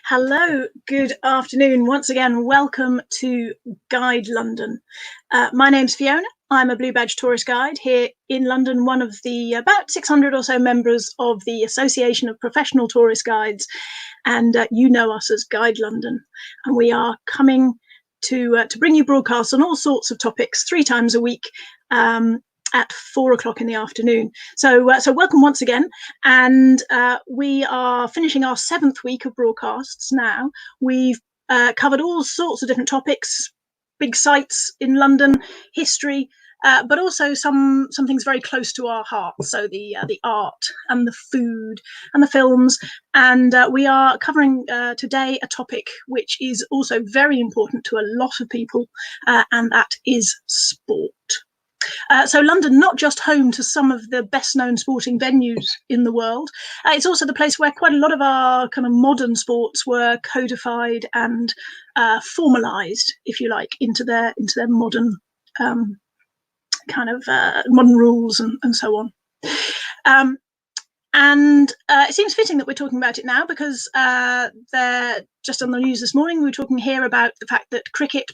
Hello, good afternoon. Once again, welcome to Guide London. My name's Fiona. I'm a Blue Badge tourist guide here in London, one of the about 600 or so members of the Association of Professional Tourist Guides. And you know us as Guide London. And we are coming to bring you broadcasts on all sorts of topics 3 times a week. At 4 o'clock in the afternoon. So welcome once again. And we are finishing our 7th week of broadcasts now. We've covered all sorts of different topics, big sites in London, history, but also some things very close to our hearts. So the art and the food and the films. And we are covering today a topic which is also very important to a lot of people, and that is sport. So London, not just home to some of the best known sporting venues in the world, it's also the place where quite a lot of our kind of modern sports were codified and formalized, if you like, into their modern modern rules and so on. And it seems fitting that we're talking about it now because they're just on the news this morning. We were talking here about the fact that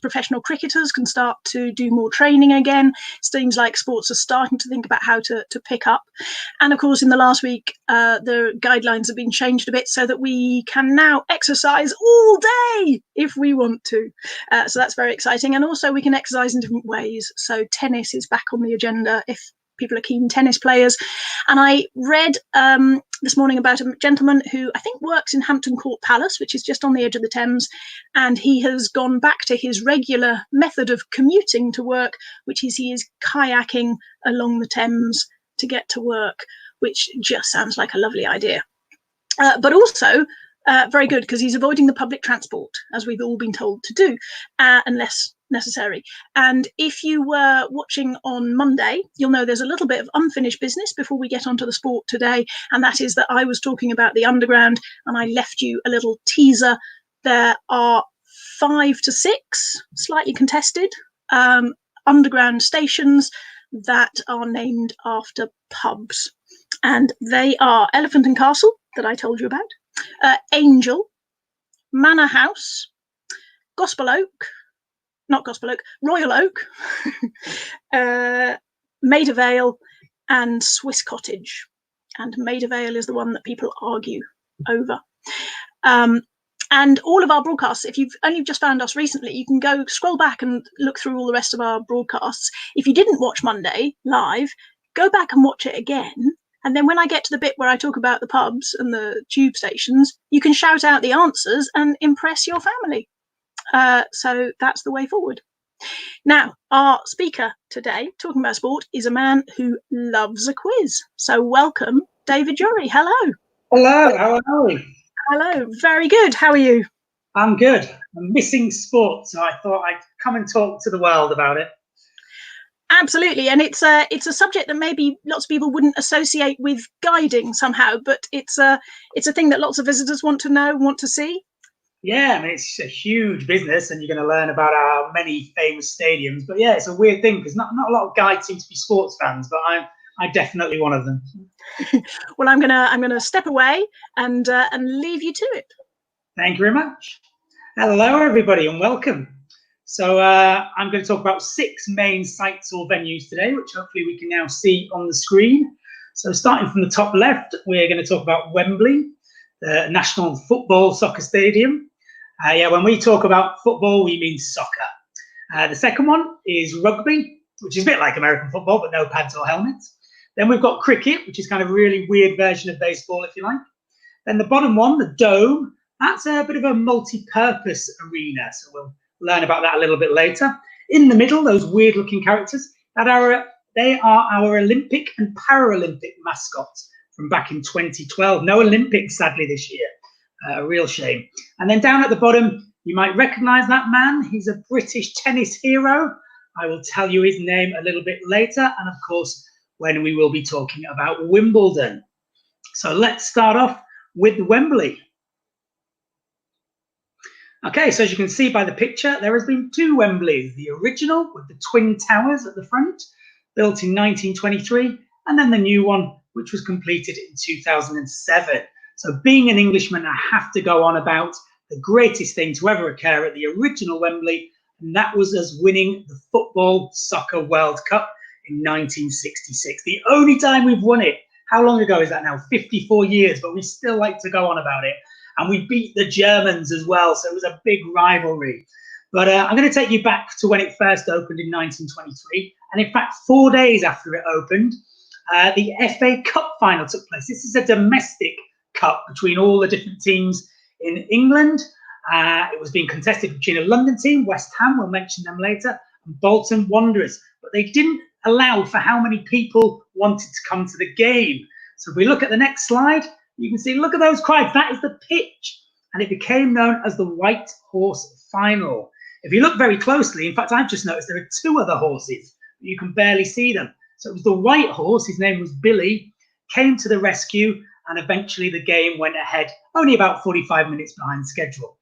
professional cricketers can start to do more training again. It seems like sports are starting to think about how to pick up. And of course, in the last week, the guidelines have been changed a bit so that we can now exercise all day if we want to. So that's very exciting. And also we can exercise in different ways. So tennis is back on the agenda if people are keen tennis players. And I read this morning about a gentleman who I think works in Hampton Court Palace, which is just on the edge of the Thames, and he has gone back to his regular method of commuting to work, which is he is kayaking along the Thames to get to work, which just sounds like a lovely idea. But also very good because he's avoiding the public transport, as we've all been told to do, unless necessary. And if you were watching on Monday, you'll know there's a little bit of unfinished business before we get onto the sport today, and that is that I was talking about the underground and I left you a little teaser. There are 5 to 6 slightly contested underground stations that are named after pubs, and they are Elephant and Castle, that I told you about, Angel, Manor House, Royal Oak, Maida Vale, and Swiss Cottage. And Maida Vale is the one that people argue over. And all of our broadcasts, if you've only just found us recently, you can go scroll back and look through all the rest of our broadcasts. If you didn't watch Monday live, go back and watch it again. And then when I get to the bit where I talk about the pubs and the tube stations, you can shout out the answers and impress your family. So that's the way forward. Now, our speaker today, talking about sport, is a man who loves a quiz. So welcome, David Drury. Hello. Hello, how are we? Hello, very good. How are you? I'm good. I'm missing sport, so I thought I'd come and talk to the world about it. Absolutely, and it's a subject that maybe lots of people wouldn't associate with guiding somehow, but it's a thing that lots of visitors want to know, want to see. Yeah, I mean, it's a huge business, and you're going to learn about our many famous stadiums. But yeah, it's a weird thing because not a lot of guides seem to be sports fans, but I'm definitely one of them. Well, I'm gonna step away and leave you to it. Thank you very much. Hello, everybody, and welcome. So I'm going to talk about 6 main sites or venues today, which hopefully we can now see on the screen. So starting from the top left, we're going to talk about Wembley, the National Soccer Stadium. When we talk about football, we mean soccer. The second one is rugby, which is a bit like American football, but no pads or helmets. Then we've got cricket, which is kind of a really weird version of baseball, if you like. Then the bottom one, the Dome, that's a bit of a multi-purpose arena. So we'll learn about that a little bit later. In the middle, those weird-looking characters, they are our Olympic and Paralympic mascots from back in 2012. No Olympics, sadly, this year. A real shame. And then down at the bottom, you might recognise that man. He's a British tennis hero. I will tell you his name a little bit later. And of course, when we will be talking about Wimbledon. So let's start off with Wembley. Okay, so as you can see by the picture, there has been 2 Wembleys. The original with the twin towers at the front, built in 1923, and then the new one, which was completed in 2007. So being an Englishman, I have to go on about the greatest thing to ever occur at the original Wembley, and that was us winning the Football Soccer World Cup in 1966. The only time we've won it. How long ago is that now? 54 years, but we still like to go on about it. And we beat the Germans as well, so it was a big rivalry. But I'm going to take you back to when it first opened in 1923. And in fact, 4 days after it opened, the FA Cup final took place. This is a domestic cup between all the different teams in England. It was being contested between a London team, West Ham, we'll mention them later, and Bolton Wanderers. But they didn't allow for how many people wanted to come to the game. So if we look at the next slide, you can see, look at those crowds. That is the pitch. And it became known as the White Horse Final. If you look very closely, in fact, I've just noticed there are 2 other horses. You can barely see them. So it was the white horse, his name was Billy, came to the rescue, and eventually the game went ahead, only about 45 minutes behind schedule.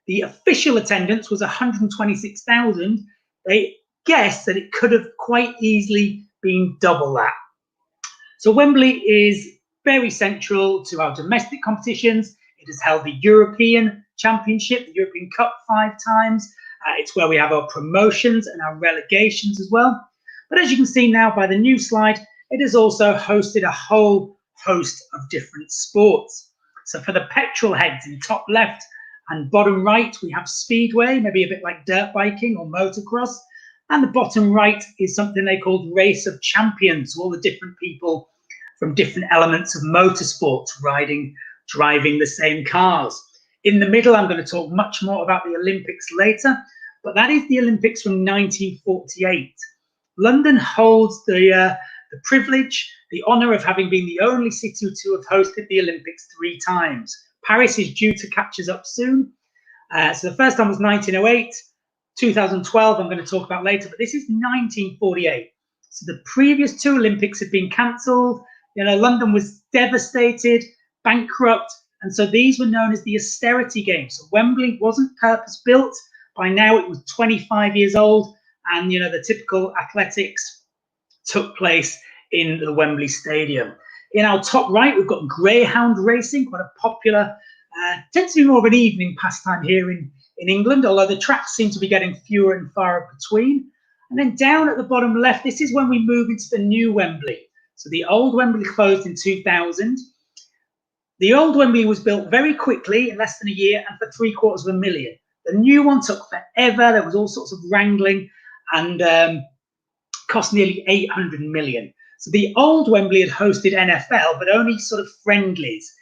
The official attendance was 126,000. They guessed that it could have quite easily been double that. So Wembley is very central to our domestic competitions. It has held the European Championship, the European Cup 5 times. It's where we have our promotions and our relegations as well. But as you can see now by the new slide, it has also hosted a whole host of different sports. So for the petrol heads in top left and bottom right, we have speedway, maybe a bit like dirt biking or motocross. And the bottom right is something they called Race of Champions, all the different people from different elements of motorsports driving the same cars. In the middle, I'm going to talk much more about the Olympics later, but that is the Olympics from 1948. London holds the privilege, the honour of having been the only city to have hosted the Olympics 3 times. Paris is due to catch us up soon. So the first time was 1908, 2012 I'm going to talk about later, but this is 1948. So the previous 2 Olympics had been cancelled. You know, London was devastated, bankrupt, and so these were known as the austerity games. So Wembley wasn't purpose-built. By now it was 25 years old, and you know, the typical athletics took place in the Wembley Stadium. In our top right, we've got greyhound racing, quite a popular, tends to be more of an evening pastime here in England, although the tracks seem to be getting fewer and far between. And then down at the bottom left, this is when we move into the new Wembley. So the old Wembley closed in 2000. The old Wembley was built very quickly, in less than a year, and for $750,000. The new one took forever. There was all sorts of wrangling and cost nearly 800 million. So the old Wembley had hosted NFL, but only sort of friendlies.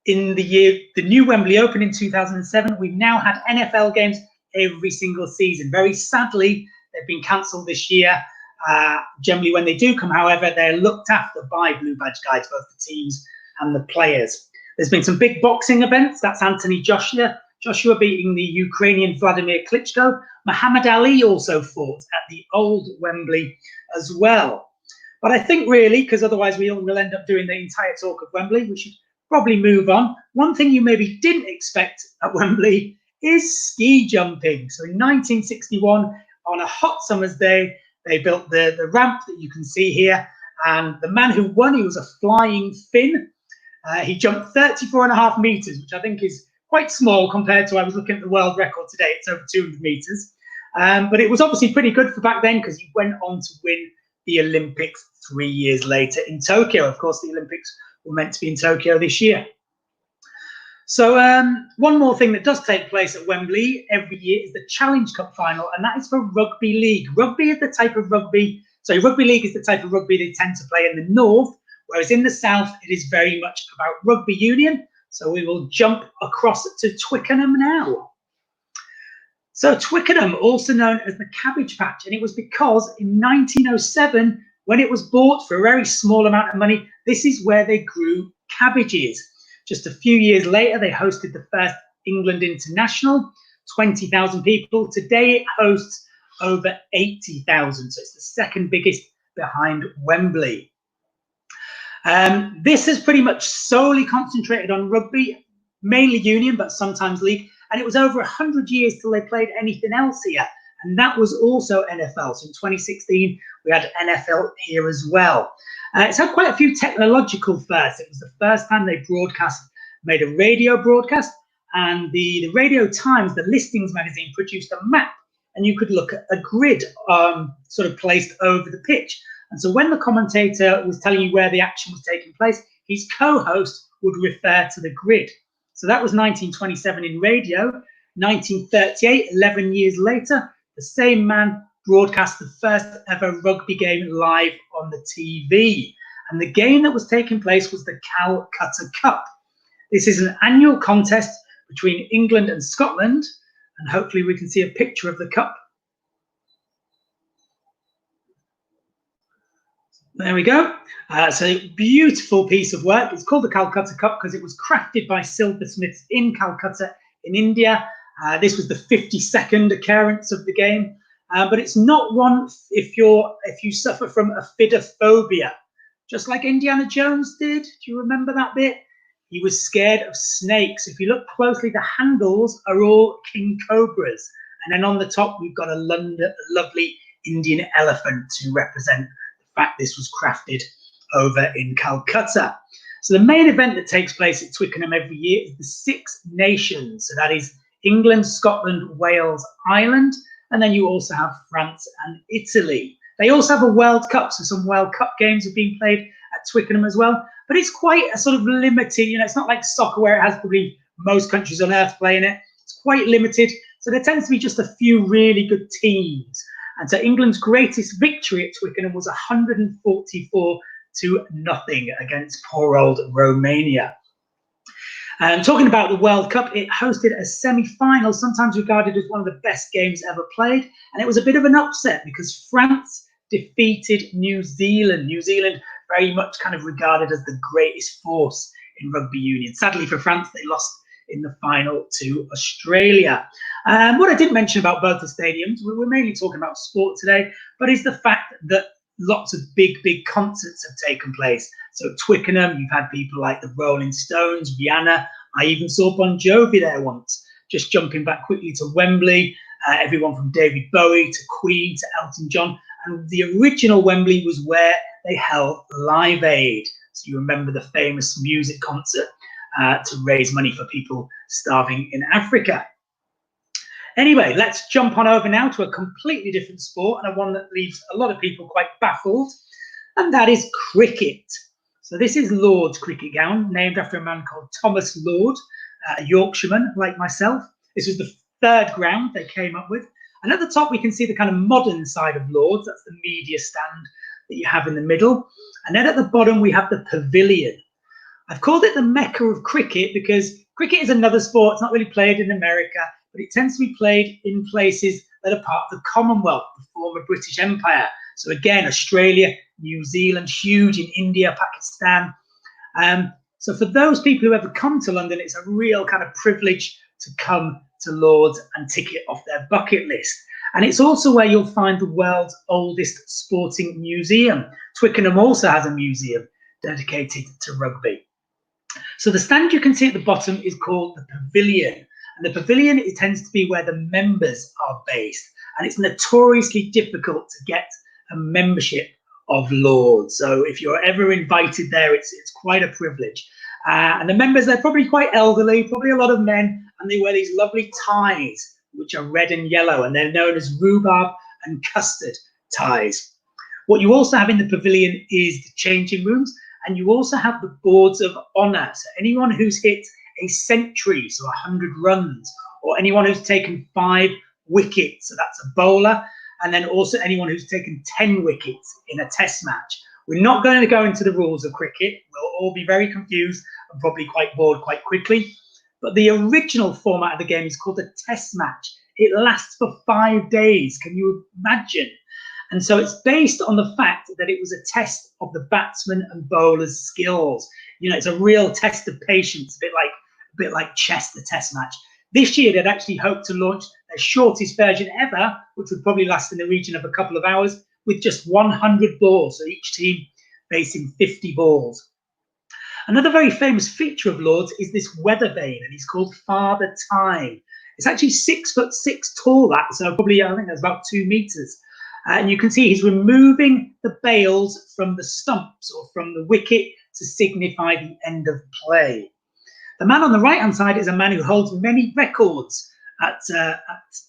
In the year the new Wembley opened in 2007, we've now had NFL games every single season. Very sadly, they've been cancelled this year. Generally, when they do come, however, they're looked after by Blue Badge guides, both the teams and the players. There's been some big boxing events. That's Anthony Joshua beating the Ukrainian Vladimir Klitschko. Muhammad Ali also fought at the old Wembley as well. But I think really, because otherwise we'll end up doing the entire talk of Wembley, we should probably move on. One thing you maybe didn't expect at Wembley is ski jumping. So in 1961, on a hot summer's day, they built the ramp that you can see here. And the man who won, he was a flying Finn. He jumped 34.5 meters, which I think is quite small compared to, I was looking at the world record today, it's over 200 meters. But it was obviously pretty good for back then because he went on to win the Olympics 3 years later in Tokyo. Of course, the Olympics were meant to be in Tokyo this year. So one more thing that does take place at Wembley every year is the Challenge Cup final, and that is for rugby league. Rugby is the type of rugby, so rugby league is the type of rugby they tend to play in the north, whereas in the south, it is very much about rugby union. So we will jump across to Twickenham now. So Twickenham, also known as the Cabbage Patch, and it was because in 1907, when it was bought for a very small amount of money, this is where they grew cabbages. Just a few years later, they hosted the first England International, 20,000 people. Today it hosts over 80,000, so it's the second biggest behind Wembley. This is pretty much solely concentrated on rugby, mainly union, but sometimes league. And it was over 100 years till they played anything else here. And that was also NFL. So in 2016, we had NFL here as well. It's had quite a few technological firsts. It was the first time they made a radio broadcast. and the Radio Times, the listings magazine, produced a map, and you could look at a grid sort of placed over the pitch. And so when the commentator was telling you where the action was taking place, his co-host would refer to the grid. So that was 1927 in radio. 1938, 11 years later, the same man broadcast the first ever rugby game live on the TV. And the game that was taking place was the Calcutta Cup. This is an annual contest between England and Scotland, and hopefully we can see a picture of the cup. There we go. So a beautiful piece of work. It's called the Calcutta Cup because it was crafted by silversmiths in Calcutta in India. This was the 52nd occurrence of the game, but it's not one if you suffer from aphidophobia, just like Indiana Jones did. Do you remember that bit? He was scared of snakes. If you look closely, the handles are all king cobras, and then on the top we've got a lovely Indian elephant to represent the fact this was crafted over in Calcutta. So the main event that takes place at Twickenham every year is the Six Nations. So that is England, Scotland, Wales, Ireland, and then you also have France and Italy. They also have a World Cup, so some World Cup games have been played at Twickenham as well, but it's quite a sort of limited, it's not like soccer where it has probably most countries on earth playing it. It's quite limited, so there tends to be just a few really good teams. And so England's greatest victory at Twickenham was 144-0 against poor old Romania. Talking about the World Cup, it hosted a semi-final, sometimes regarded as one of the best games ever played. And it was a bit of an upset because France defeated New Zealand. New Zealand very much kind of regarded as the greatest force in rugby union. Sadly for France, they lost in the final to Australia. What I didn't mention about both the stadiums, we're mainly talking about sport today, but is the fact that lots of big concerts have taken place. So at Twickenham, you've had people like the Rolling Stones, Rihanna. I even saw Bon Jovi there once. Just jumping back quickly to Wembley, everyone from David Bowie to Queen to Elton John. And the original Wembley was where they held Live Aid. So you remember the famous music concert to raise money for people starving in Africa. Anyway, let's jump on over now to a completely different sport, and one that leaves a lot of people quite baffled, and that is cricket. So this is Lord's cricket ground, named after a man called Thomas Lord, a Yorkshireman like myself. This was the third ground they came up with. And at the top, we can see the kind of modern side of Lord's. That's the media stand that you have in the middle. And then at the bottom, we have the pavilion. I've called it the Mecca of cricket because cricket is another sport. It's not really played in America, but it tends to be played in places that are part of the Commonwealth, the former British Empire. So again, Australia, New Zealand, huge in India, Pakistan. So for those people who ever come to London, it's a real kind of privilege to come to Lord's and tick it off their bucket list. And it's also where you'll find the world's oldest sporting museum. Twickenham also has a museum dedicated to rugby. So the stand you can see at the bottom is called the pavilion. And the pavilion, it tends to be where the members are based. And it's notoriously difficult to get a membership of Lord's. So if you're ever invited there, it's quite a privilege. And the members, they're probably quite elderly, probably a lot of men, and they wear these lovely ties, which are red and yellow, and they're known as rhubarb and custard ties. What you also have in the pavilion is the changing rooms, and you also have the boards of honour. So anyone who's hit a century, so 100 runs, or anyone who's taken 5 wickets, so that's a bowler, and then also anyone who's taken 10 wickets in a test match. We're not going to go into the rules of cricket. We'll all be very confused and probably quite bored quite quickly. But the original format of the game is called a test match. It lasts for 5 days. Can you imagine? And so it's based on the fact that it was a test of the batsman and bowler's skills. You know, it's a real test of patience, a bit like chess, the test match. This year, they'd actually hoped to launch their shortest version ever, which would probably last in the region of a couple of hours, with just 100 balls, so each team facing 50 balls. Another very famous feature of Lord's is this weather vane, and he's called Father Time. It's actually 6'6" tall, so probably, I think that's about 2 meters. And you can see he's removing the bails from the stumps or from the wicket to signify the end of play. The man on the right-hand side is a man who holds many records at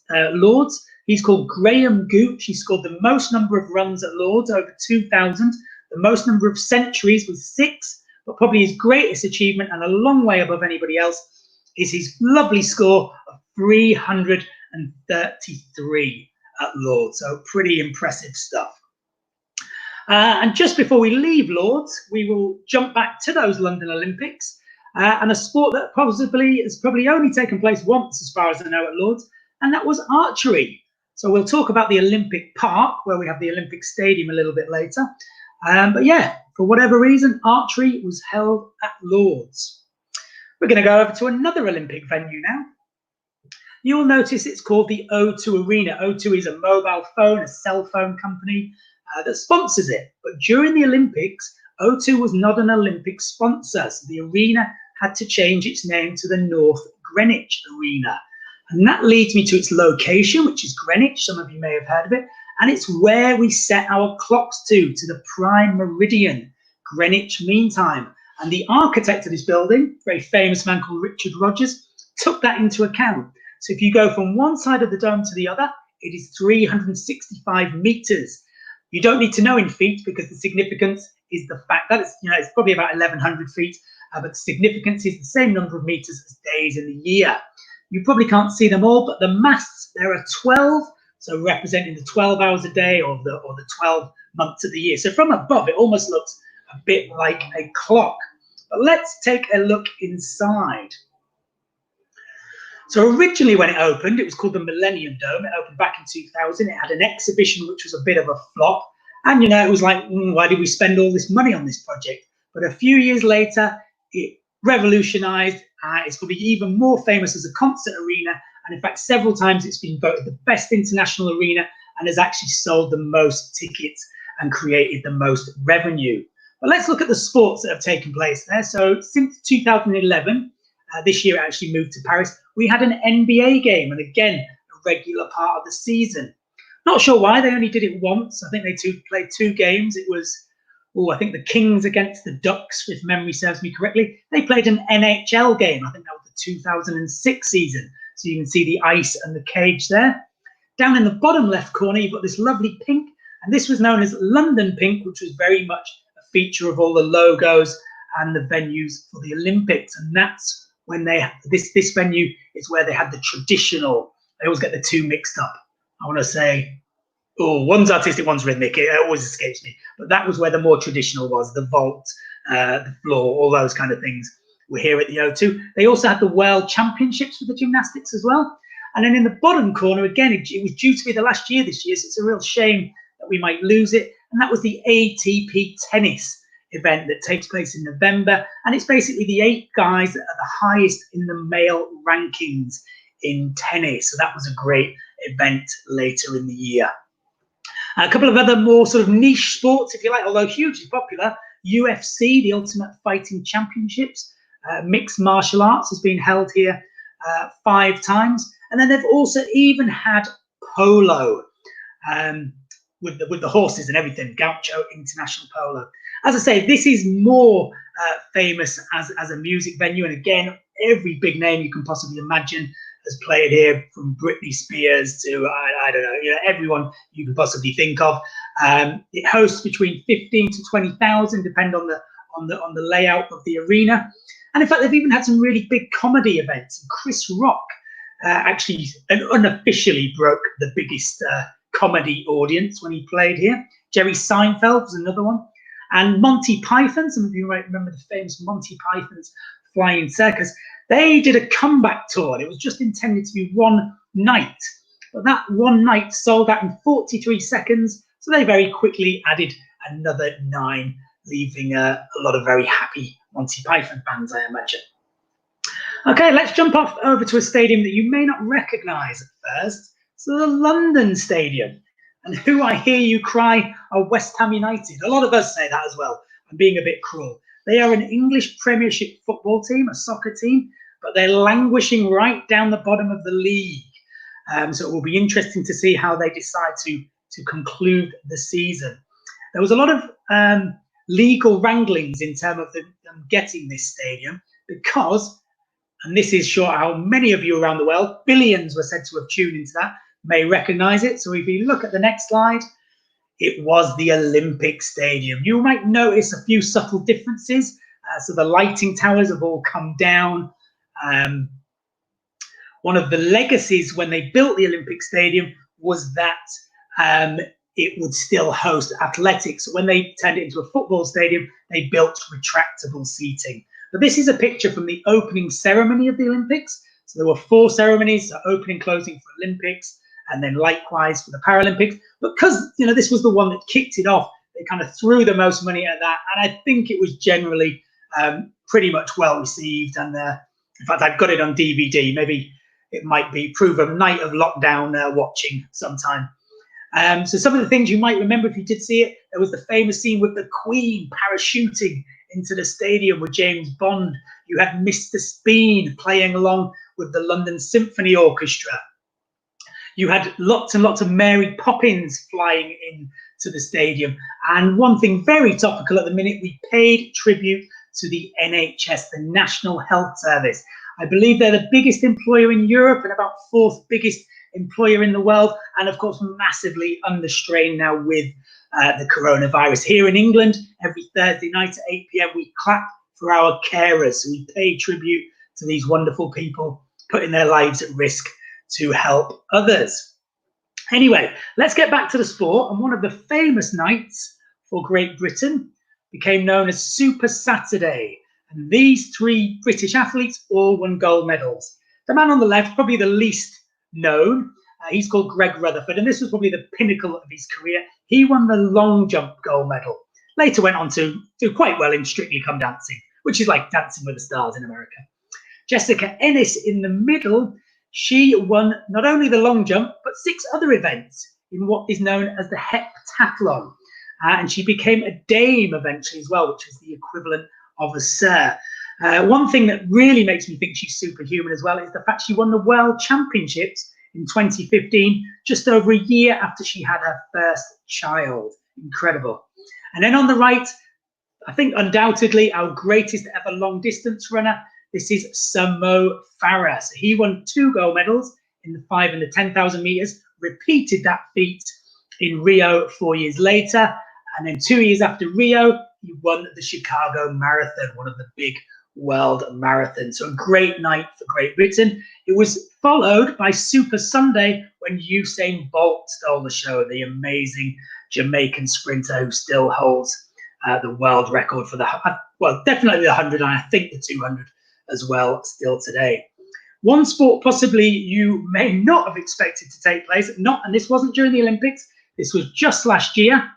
Lords. He's called Graham Gooch. He scored the most number of runs at Lords, over 2,000. The most number of centuries was 6, but probably his greatest achievement, and a long way above anybody else, is his lovely score of 333 at Lords. So pretty impressive stuff. And just before we leave Lords, we will jump back to those London Olympics and a sport that has probably only taken place once, as far as I know, at Lords, and that was archery. So we'll talk about the Olympic Park, where we have the Olympic Stadium a little bit later. But yeah, for whatever reason, archery was held at Lords. We're going to go over to another Olympic venue now. You'll notice it's called the O2 Arena. O2 is a mobile phone, a cell phone company that sponsors it. But during the Olympics, O2 was not an Olympic sponsor, so the arena had to change its name to the North Greenwich Arena. And that leads me to its location, which is Greenwich. Some of you may have heard of it. And it's where we set our clocks to the prime meridian, Greenwich Mean Time. And the architect of this building, a very famous man called Richard Rogers, took that into account. So if you go from one side of the dome to the other, it is 365 meters. You don't need to know in feet, because the significance is the fact that it's probably about 1,100 feet, but the significance is the same number of meters as days in the year. You probably can't see them all, but the masts, there are 12, so representing the 12 hours a day or the 12 months of the year. So from above, it almost looks a bit like a clock. But let's take a look inside. So originally when it opened, it was called the Millennium Dome. It opened back in 2000. It had an exhibition which was a bit of a flop. And, it was like, why did we spend all this money on this project? But a few years later, it revolutionized. It's probably even more famous as a concert arena. And in fact, several times it's been voted the best international arena and has actually sold the most tickets and created the most revenue. But let's look at the sports that have taken place there. So since 2011, this year it actually moved to Paris, we had an NBA game, and again, a regular part of the season. Not sure why, they only did it once. I think they played 2 games. It was, I think the Kings against the Ducks, if memory serves me correctly. They played an NHL game. I think that was the 2006 season. So you can see the ice and the cage there. Down in the bottom left corner, you've got this lovely pink, and this was known as London Pink, which was very much a feature of all the logos and the venues for the Olympics. And that's when this venue is where they had the traditional. I always get the two mixed up. I want to say, one's artistic, one's rhythmic. It always escapes me. But that was where the more traditional was, the vault, the floor, all those kind of things were here at the O2. They also had the World Championships for the gymnastics as well. And then in the bottom corner, again, it was due to be the last year this year, so it's a real shame that we might lose it. And that was the ATP tennis event that takes place in November. And it's basically the 8 guys that are the highest in the male rankings in tennis. So that was a great event later in the year. A couple of other more sort of niche sports, if you like, although hugely popular. UFC, the Ultimate Fighting Championships. Mixed martial arts has been held here 5 times. And then they've also even had polo with the horses and everything, Gaucho International Polo. As I say, this is more famous as a music venue. And again, every big name you can possibly imagine has played here, from Britney Spears to, I don't know, everyone you can possibly think of. It hosts between 15 to 20,000, depending on the layout of the arena. And in fact, they've even had some really big comedy events. Chris Rock actually unofficially broke the biggest comedy audience when he played here. Jerry Seinfeld was another one. And Monty Python, some of you might remember the famous Monty Python's Flying Circus. They did a comeback tour, and it was just intended to be one night. But that one night sold out in 43 seconds, so they very quickly added another 9, leaving a lot of very happy Monty Python fans, I imagine. Okay, let's jump off over to a stadium that you may not recognise at first. So the London Stadium. And who I hear you cry are West Ham United. A lot of us say that as well. I'm being a bit cruel. They are an English Premiership football team, a soccer team, but they're languishing right down the bottom of the league. So it will be interesting to see how they decide to conclude the season. There was a lot of legal wranglings in terms of them getting this stadium, because And this is sure how many of you around the world, billions were said to have tuned into that, may recognize it. So if you look at the next slide, it was the Olympic Stadium. You might notice a few subtle differences. So the lighting towers have all come down. One of the legacies when they built the Olympic Stadium was that it would still host athletics. When they turned it into a football stadium, they built retractable seating. But this is a picture from the opening ceremony of the Olympics. So there were 4 ceremonies, so opening, closing for Olympics, and then likewise for the Paralympics. But because this was the one that kicked it off, they kind of threw the most money at that. And I think it was generally pretty much well received. And in fact, I've got it on DVD. Maybe it might prove a night of lockdown watching sometime. So some of the things you might remember if you did see it, there was the famous scene with the Queen parachuting into the stadium with James Bond. You had Mr. Speen playing along with the London Symphony Orchestra. You had lots and lots of Mary Poppins flying into the stadium. And one thing very topical at the minute, we paid tribute to the NHS, the National Health Service. I believe they're the biggest employer in Europe and about 4th biggest employer in the world, and of course massively under strain now with the coronavirus. Here in England, every Thursday night at 8 p.m. we clap for our carers. We pay tribute to these wonderful people putting their lives at risk to help others. Anyway, let's get back to the sport. And one of the famous nights for Great Britain became known as Super Saturday. And these 3 British athletes all won gold medals. The man on the left, probably the least known, he's called Greg Rutherford, and this was probably the pinnacle of his career. He won the long jump gold medal. Later went on to do quite well in Strictly Come Dancing, which is like Dancing with the Stars in America. Jessica Ennis in the middle, she won not only the long jump, but 6 other events in what is known as the heptathlon. And she became a dame eventually as well, which is the equivalent of a sir. One thing that really makes me think she's superhuman as well is the fact she won the World Championships in 2015, just over a year after she had her first child. Incredible. And then on the right, I think undoubtedly our greatest ever long distance runner, this is Sir Mo Farah. So he won 2 gold medals in the 5 and the 10,000 meters, repeated that feat in Rio 4 years later. And then 2 years after Rio, he won the Chicago Marathon, one of the big world marathons. So a great night for Great Britain. It was followed by Super Sunday when Usain Bolt stole the show, the amazing Jamaican sprinter who still holds the world record for definitely the 100 and I think the 200 as well still today. One sport possibly you may not have expected to take place, and this wasn't during the Olympics, this was just last year.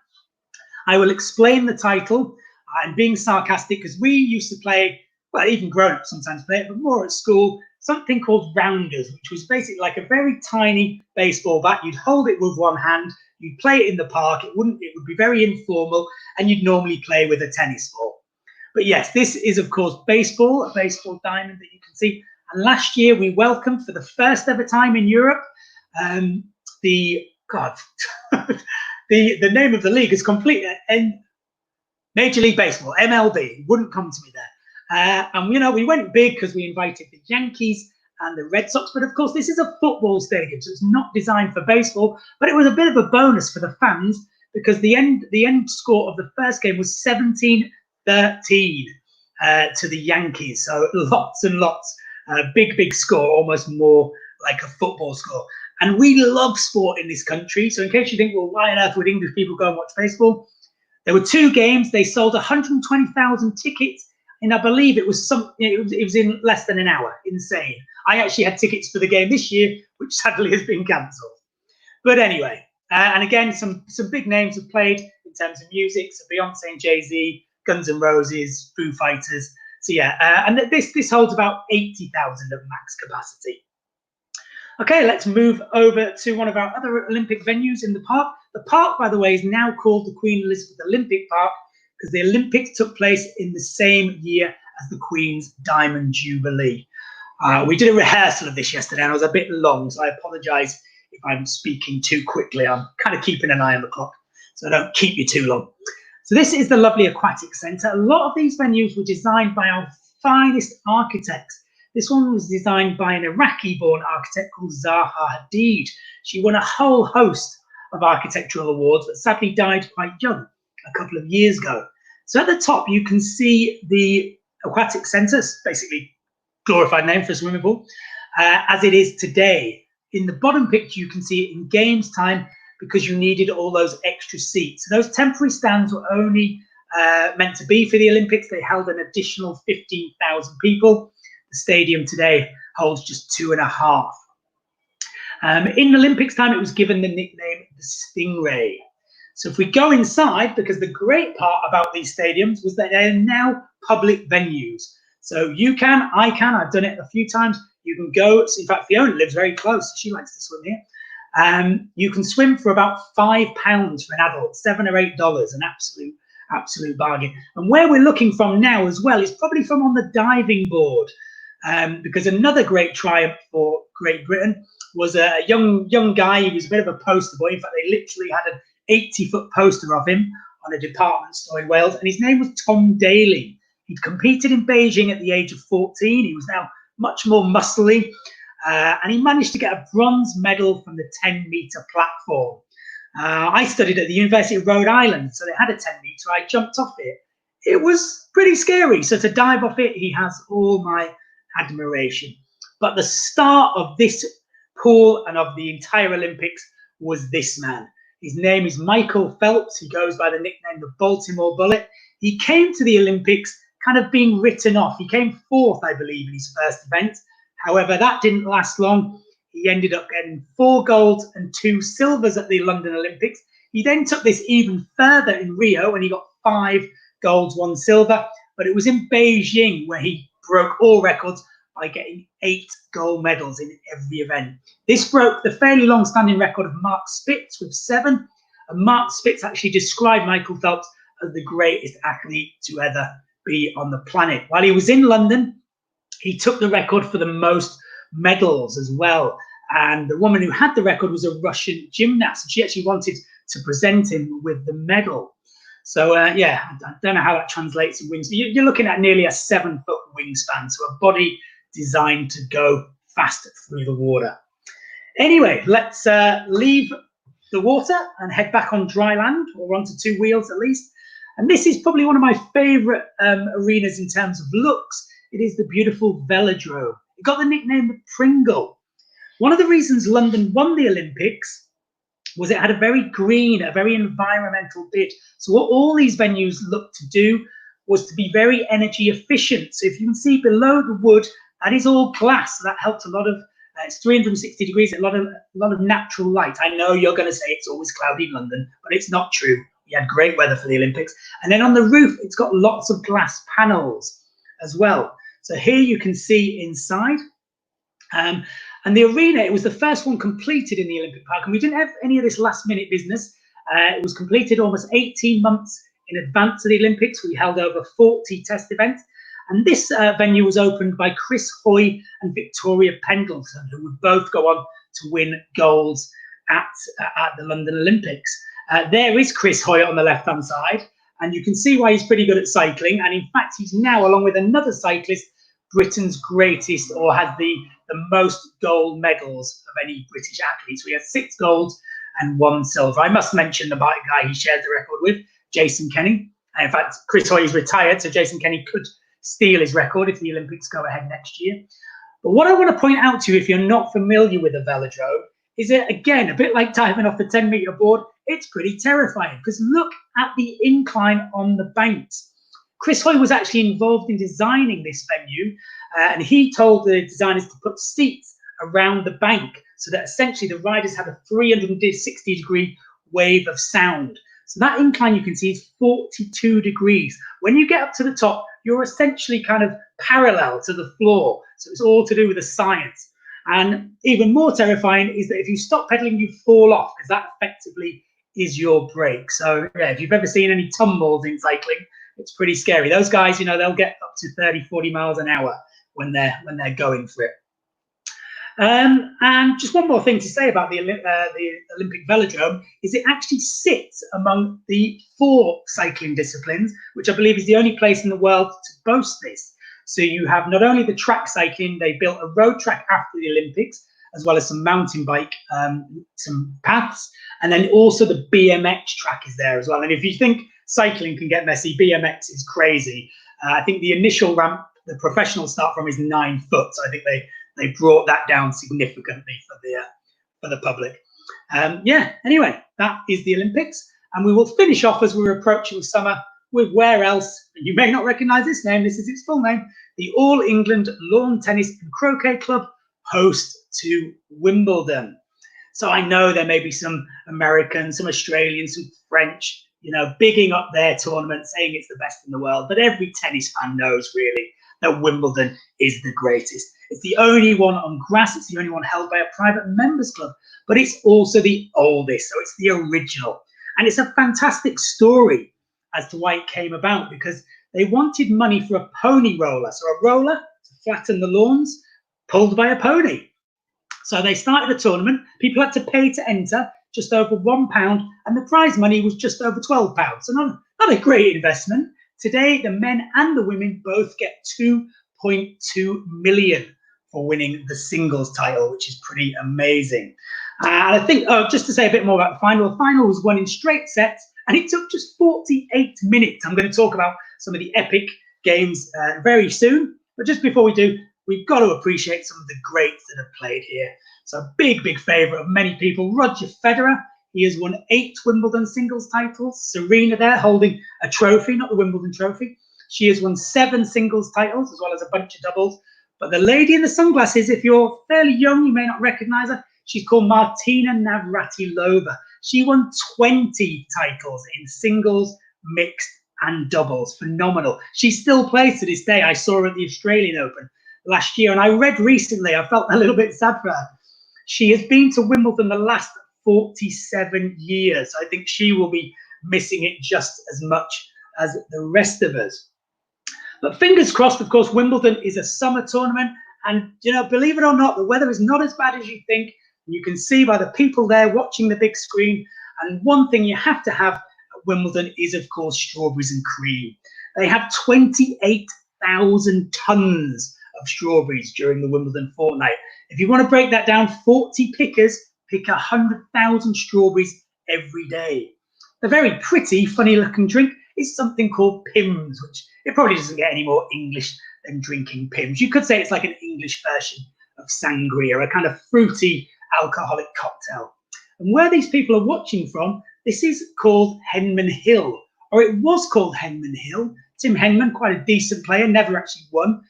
I will explain the title. I'm being sarcastic because we used to play, well, even grown-ups sometimes play it, but more at school, something called rounders, which was basically like a very tiny baseball bat. You'd hold it with one hand, you'd play it in the park, it would be very informal, and you'd normally play with a tennis ball. But yes, this is of course baseball, a baseball diamond that you can see. And last year we welcomed for the first ever time in Europe, the name of the league is completely Major League Baseball, MLB, wouldn't come to me there. And we went big because we invited the Yankees and the Red Sox, but of course this is a football stadium, so it's not designed for baseball, but it was a bit of a bonus for the fans because the end score of the first game was 17-13 to the Yankees. So lots and lots, big score, almost more like a football score. And we love sport in this country. So in case you think, well, why on earth would English people go and watch baseball? There were 2 games. They sold 120,000 tickets, and I believe it was it was in less than an hour. Insane. I actually had tickets for the game this year, which sadly has been cancelled. But anyway, and again, some big names have played in terms of music. So Beyonce and Jay-Z, Guns N' Roses, Foo Fighters. So yeah, and this holds about 80,000 of max capacity. Okay, let's move over to one of our other Olympic venues in the park. The park, by the way, is now called the Queen Elizabeth Olympic Park because the Olympics took place in the same year as the Queen's Diamond Jubilee. We did a rehearsal of this yesterday and I was a bit long, so I apologise if I'm speaking too quickly. I'm kind of keeping an eye on the clock, so I don't keep you too long. So this is the lovely Aquatics Centre. A lot of these venues were designed by our finest architects. This one was designed by an Iraqi-born architect called Zaha Hadid. She won a whole host of architectural awards, but sadly died quite young a couple of years ago. So at the top, you can see the Aquatics Centre, basically glorified name for a swimming pool, as it is today. In the bottom picture, you can see it in games time because you needed all those extra seats. So those temporary stands were only meant to be for the Olympics. They held an additional 15,000 people. The stadium today holds just 2,500. In Olympics time, it was given the nickname the Stingray. So if we go inside, because the great part about these stadiums was that they are now public venues. So you can, I can, I've done it a few times. You can go, in fact, Fiona lives very close. So she likes to swim here. You can swim for about £5 for an adult, $7 or $8, an absolute bargain. And where we're looking from now as well is probably from on the diving board, because another great triumph for Great Britain was a young guy. He was a bit of a poster boy. In fact, they literally had an 80-foot poster of him on a department store in Wales, and his name was Tom Daly. He'd competed in Beijing at the age of 14. He was now much more muscly, and he managed to get a bronze medal from the 10-meter platform. I studied at the University of Rhode Island, so they had a 10-meter. I jumped off it. It was pretty scary. So to dive off it, he has all my admiration. But the star of this pool and of the entire Olympics was this man. His name is Michael Phelps. He goes by the nickname the Baltimore Bullet. He came to the Olympics kind of being written off. He came fourth, I believe, in his first event. However, that didn't last long. He ended up getting 4 golds and 2 silvers at the London Olympics. He then took this even further in Rio when he got 5 golds, 1 silver. But it was in Beijing where he broke all records by getting 8 gold medals in every event. This broke the fairly long-standing record of Mark Spitz with 7. And Mark Spitz actually described Michael Phelps as the greatest athlete to ever be on the planet. While he was in London, he took the record for the most medals as well. And the woman who had the record was a Russian gymnast. She actually wanted to present him with the medal. So, yeah, I don't know how that translates in wings. You're looking at nearly a 7-foot wingspan, so a body designed to go fast through the water. Anyway, let's leave the water and head back on dry land, or onto 2 wheels at least. And this is probably one of my favourite arenas in terms of looks. It is the beautiful velodrome. It got the nickname of Pringle. One of the reasons London won the Olympics was it had a very green, a very environmental bid. So what all these venues looked to do was to be very energy efficient. So if you can see below the wood, that is all glass. So that helped a lot of, it's 360 degrees, a lot of natural light. I know you're going to say it's always cloudy in London, but it's not true. We had great weather for the Olympics. And then on the roof, it's got lots of glass panels as well. So here you can see inside. And the arena, it was the first one completed in the Olympic Park. And we didn't have any of this last minute business. It was completed almost 18 months in advance of the Olympics. We held over 40 test events. And this venue was opened by Chris Hoy and Victoria Pendleton, who would both go on to win golds at the London Olympics. There is Chris Hoy on the left-hand side, and you can see why he's pretty good at cycling. And in fact, he's now, along with another cyclist, Britain's greatest, or has the most gold medals of any British athletes. We have 6 golds and 1 silver. I must mention the guy he shared the record with, Jason Kenny. In fact, Chris Hoy is retired, so Jason Kenny could steal his record if the Olympics go ahead next year. But what I want to point out to you, if you're not familiar with a velodrome, is that, again, a bit like diving off the 10-meter board, it's pretty terrifying because look at the incline on the banks. Chris Hoy was actually involved in designing this venue, and he told the designers to put seats around the bank so that essentially the riders had a 360-degree wave of sound. So that incline you can see is 42 degrees. When you get up to the top, you're essentially kind of parallel to the floor. So it's all to do with the science. And even more terrifying is that if you stop pedaling, you fall off, because that effectively is your brake. So yeah, if you've ever seen any tumbles in cycling, it's pretty scary. Those guys, you know, they'll get up to 30, 40 miles an hour when they're going for it. And just one more thing to say about the Olympic velodrome is it actually sits among the 4 cycling disciplines, which I believe is the only place in the world to boast this. So you have not only the track cycling, they built a road track after the Olympics, as well as some mountain bike, some paths, and then also the BMX track is there as well. And if you think cycling can get messy, BMX is crazy. I think the initial ramp the professionals start from is 9 foot. So I think they brought that down significantly for the public. Yeah, anyway, that is the Olympics. And we will finish off as we're approaching summer with where else, you may not recognise this name, this is its full name, the All England Lawn Tennis and Croquet Club host to Wimbledon. So I know there may be some Americans, some Australians, some French, bigging up their tournament, saying it's the best in the world. But every tennis fan knows really that Wimbledon is the greatest. It's the only one on grass. It's the only one held by a private members club. But it's also the oldest, so it's the original. And it's a fantastic story as to why it came about, because they wanted money for a pony roller. So a roller to flatten the lawns, pulled by a pony. So they started a tournament. People had to pay to enter, just over £1, and the prize money was just over £12. So not a great investment. Today, the men and the women both get 2.2 million for winning the singles title, which is pretty amazing. And I think, just to say a bit more about the final was won in straight sets, and it took just 48 minutes. I'm going to talk about some of the epic games very soon. But just before we do, we've got to appreciate some of the greats that have played here. So big favourite of many people, Roger Federer. He has won 8 Wimbledon singles titles. Serena there holding a trophy, not the Wimbledon trophy. She has won 7 singles titles, as well as a bunch of doubles. But the lady in the sunglasses, if you're fairly young, you may not recognise her. She's called Martina Navratilova. She won 20 titles in singles, mixed and doubles. Phenomenal. She still plays to this day. I saw her at the Australian Open last year, and I read recently, I felt a little bit sad for her. She has been to Wimbledon the last 47 years. I think she will be missing it just as much as the rest of us. But fingers crossed, of course, Wimbledon is a summer tournament. And, believe it or not, the weather is not as bad as you think. You can see by the people there watching the big screen. And one thing you have to have at Wimbledon is, of course, strawberries and cream. They have 28,000 tons of strawberries during the Wimbledon fortnight. If you want to break that down, 40 pickers pick 100,000 strawberries every day. The very pretty, funny-looking drink is something called Pimm's, which it probably doesn't get any more English than drinking Pimm's. You could say it's like an English version of sangria, a kind of fruity alcoholic cocktail. And where these people are watching from, this is called Henman Hill, or it was called Henman Hill. Tim Henman, quite a decent player, never actually won,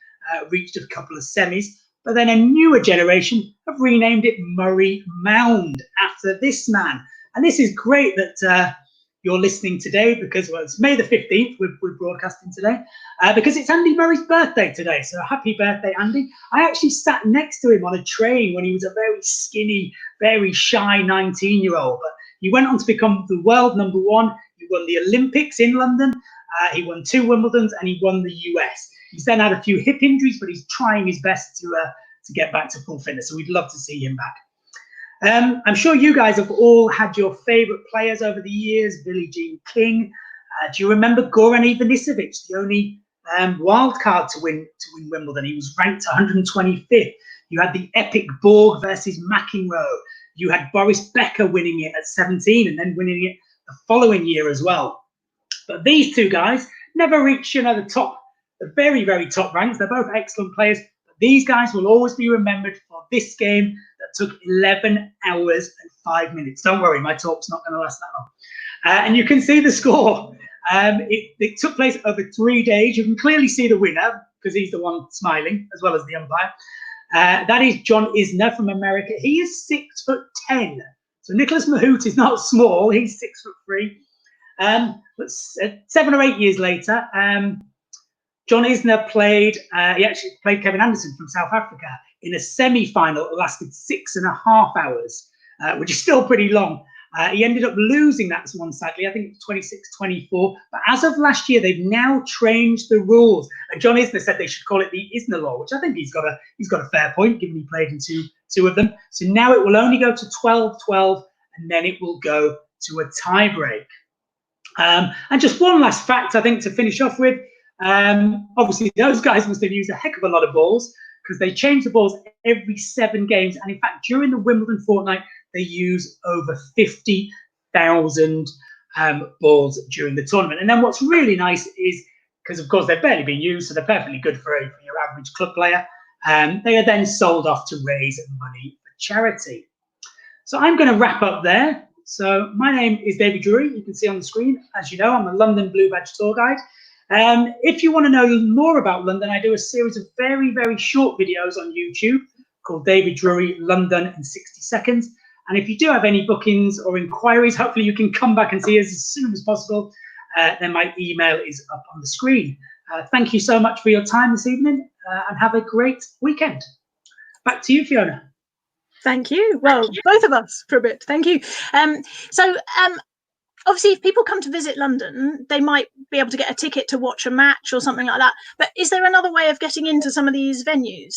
reached a couple of semis. But then a newer generation have renamed it Murray Mound after this man. And this is great that you're listening today because, well, it's May the 15th, we're broadcasting today, because it's Andy Murray's birthday today. So happy birthday, Andy. I actually sat next to him on a train when he was a very skinny, very shy 19-year-old. But he went on to become the world #1. He won the Olympics in London. He won 2 Wimbledons and he won the US. He's then had a few hip injuries, but he's trying his best to get back to full fitness. So we'd love to see him back. I'm sure you guys have all had your favourite players over the years. Billie Jean King. Do you remember Goran Ivanisevic, the only wild card to win Wimbledon? He was ranked 125th. You had the epic Borg versus McEnroe. You had Boris Becker winning it at 17 and then winning it the following year as well. But these two guys never reached, the very, very top ranks. They're both excellent players. But these guys will always be remembered for this game that took 11 hours and 5 minutes. Don't worry, my talk's not going to last that long. And you can see the score. It took place over 3 days. You can clearly see the winner because he's the one smiling as well as the umpire. That is John Isner from America. He is 6'10". So Nicholas Mahut is not small. He's 6'3". But 7 or 8 years later, John Isner played. He actually played Kevin Anderson from South Africa in a semi-final that lasted 6.5 hours, which is still pretty long. He ended up losing that one, sadly. I think it was 26-24. But as of last year, they've now changed the rules. And John Isner said they should call it the Isner Law, which I think he's got a fair point, given he played in two of them. So now it will only go to 12-12, and then it will go to a tie break. And just one last fact, I think, to finish off with. Obviously, those guys must have used a heck of a lot of balls because they change the balls every 7 games. And in fact, during the Wimbledon fortnight, they use over 50,000 balls during the tournament. And then what's really nice is, because of course they're barely being used, so they're perfectly good for your average club player. They are then sold off to raise money for charity. So I'm going to wrap up there. So my name is David Drury. You can see on the screen, as you know, I'm a London Blue Badge tour guide. If you want to know more about London, I do a series of very, very short videos on YouTube called David Drury London in 60 seconds. And if you do have any bookings or inquiries, hopefully you can come back and see us as soon as possible. Then my email is up on the screen. Thank you so much for your time this evening and have a great weekend. Back to you, Fiona. Thank you. Well, both of us for a bit. Thank you. Obviously, if people come to visit London, they might be able to get a ticket to watch a match or something like that. But is there another way of getting into some of these venues?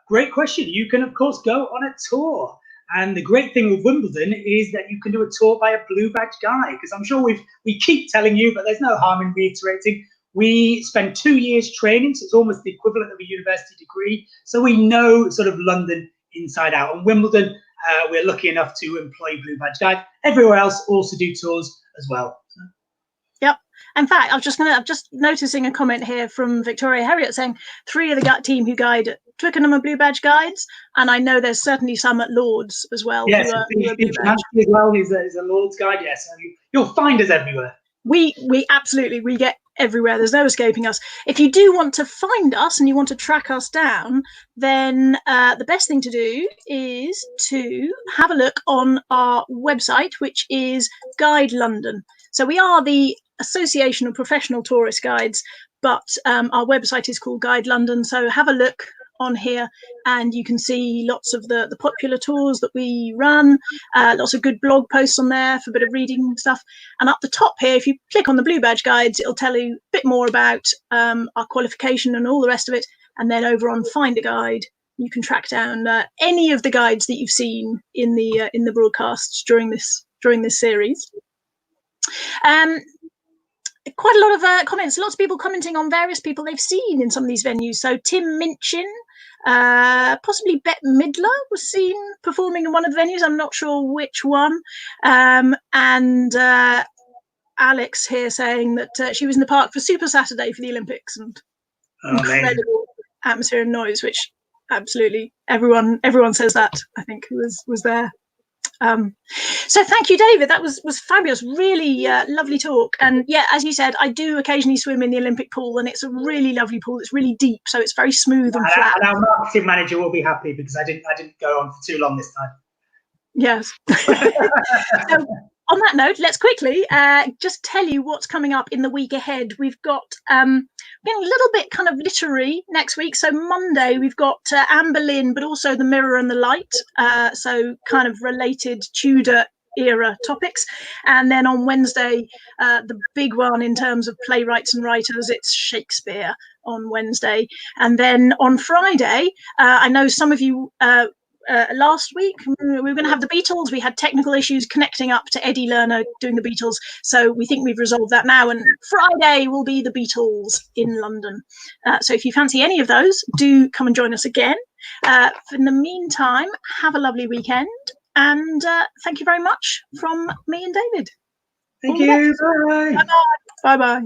Great question. You can, of course, go on a tour. And the great thing with Wimbledon is that you can do a tour by a Blue Badge guide, because I'm sure we keep telling you, but there's no harm in reiterating. We spend 2 years training, so it's almost the equivalent of a university degree. So we know sort of London inside out. And Wimbledon, we're lucky enough to employ Blue Badge guide. Everywhere else also do tours as well. Yep. In fact, I'm just noticing a comment here from Victoria Harriet saying 3 of the team who guide at Twickenham are Blue Badge guides, and I know there's certainly some at Lords as well. Yes, who are Blue Badge. As well. He's a Lords guide. Yes, you'll find us everywhere. We absolutely, we get everywhere. There's no escaping us. If you do want to find us and you want to track us down, then the best thing to do is to have a look on our website, which is Guide London. So we are the Association of Professional Tourist Guides, but our website is called Guide London. So have a look on here and you can see lots of the popular tours that we run, lots of good blog posts on there for a bit of reading stuff. And up the top here, if you click on the Blue Badge guides, it'll tell you a bit more about our qualification and all the rest of it. And then over on Find a Guide, you can track down any of the guides that you've seen in the broadcasts during this series. Quite a lot of comments, lots of people commenting on various people they've seen in some of these venues. So Tim Minchin, possibly Bette Midler was seen performing in one of the venues. I'm not sure which one. And Alex here saying that she was in the park for Super Saturday for the Olympics, and incredible atmosphere and noise, which absolutely everyone says that, I think, who was there. So thank you, David. That was fabulous. Really lovely talk. And yeah, as you said, I do occasionally swim in the Olympic pool, and it's a really lovely pool. It's really deep, so it's very smooth and flat. And our marketing manager will be happy because I didn't go on for too long this time. Yes. So, on that note, let's quickly just tell you what's coming up in the week ahead. We've got getting a little bit kind of literary next week. So Monday we've got Anne Boleyn, but also The Mirror and the Light. So kind of related Tudor era topics. And then on Wednesday, the big one in terms of playwrights and writers, it's Shakespeare on Wednesday. And then on Friday, I know some of you last week we were going to have the Beatles. We had technical issues connecting up to Eddie Lerner doing the Beatles, so we think we've resolved that now, and Friday will be the Beatles in London. So if you fancy any of those, do come and join us again. In the meantime, have a lovely weekend, and thank you very much from me and David. Thank you. Bye. Bye bye.